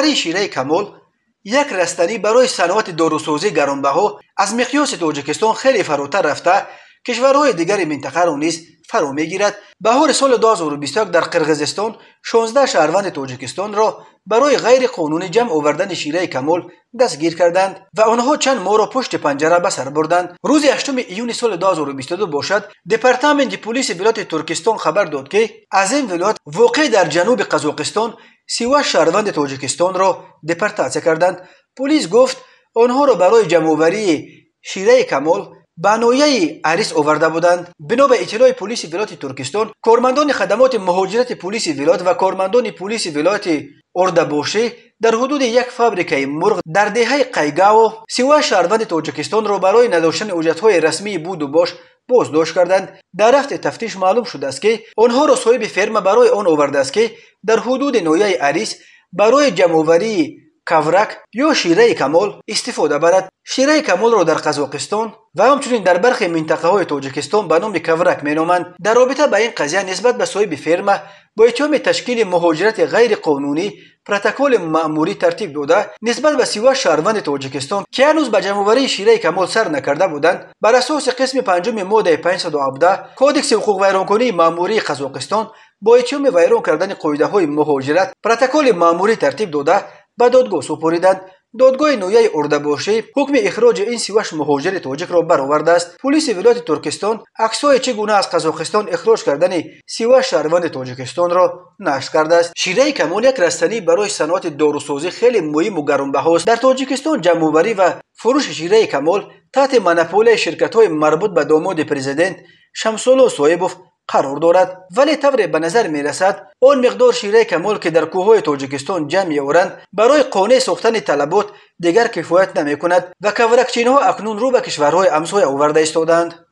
جمعآوری شیره کمال یک رستنی برای صنعت داروسازی گرانبها از مقیاس تاجیکستان خیلی فراتر رفته کشورهای دیگر منطقه را نیز فرا میگیرد. بهار سال 2021 در قرقیزستان 16 شهروند تاجیکستان را برای غیر قانونی جمع آوردن شیره کمال دستگیر کردند و آنها چند ماه را پشت پنجره به سر بردند. روز 8 ایون سال 2022 باشد دپارتمنت پلیس ولایت ترکستان خبر داد که از این ولایت واقع در جنوب قزاقستان 38 شهروند تاجیکستان را دپارتاسیون کردند. پلیس گفت آنها را برای جمع‌آوری شیره کمال به ناحیه عریس آورده بودند. بنا به اطلاع پلیس ولایت ترکستان، کارمندان خدمات مهاجرت پلیس ولایت و کارمندان پلیس ولایت اردباشی در حدود یک فابریکه مرغ در دهه قیگاو 38 شهروند تاجیکستان را برای نداشتن اجرت‌های رسمی بود و باش بازداشت کردند. در رفت تفتیش معلوم شده است که آنها را صاحب فرما برای آن آورده است که در حدود ناحیه عریس برای جمع‌آوری کاورک یا شیره کمال استفاده برد. شیره کمال را در قزاقستان و همچنین در برخی منطقه های تاجیکستان به نام کاورک مینامند. در رابطه با این قضیه نسبت به صاحب فرما با اتهام تشکیل مهاجرت غیر قانونی پروتکل مأموری ترتیب داده نسبت به 38 شهروند تاجیکستان که هنوز به جمع‌آوری شیره کمال سر نکرده بودند بر اساس قسم 5 ماده 517 کودکس حقوق ویرانکنی مأموری قزاقستان با اتهام ویران کردن قاعده‌های مهاجرت پروتکل مأموری ترتیب داده به دادگاه سپردند. دادگاه ناحیه اردباشی حکم اخراج این 38 مهاجر تاجیک را برآورده است. پلیس ولایت ترکستان عکس‌های چگونه از قزاقستان اخراج کردن 38 شهروند تاجیکستان را نشر کرده است. شیره کمال یک رستنی برای صنعت داروسازی خیلی مهم و گرانبهاست. در تاجیکستان جمع‌آوری و فروش شیره کمال تحت مونوپولی شرکت‌های مربوط به داماد پرزیدنت شمس‌الله صایبوف قرار دارد، ولی طور به نظر می رسد آن مقدار شیره کمال که در کوههای تاجیکستان جمع می آورند برای قانع ساختن طلبات دیگر کفایت نمی کند و کاورکچین‌ها اکنون رو به کشورهای همسایه آورده ایستادند.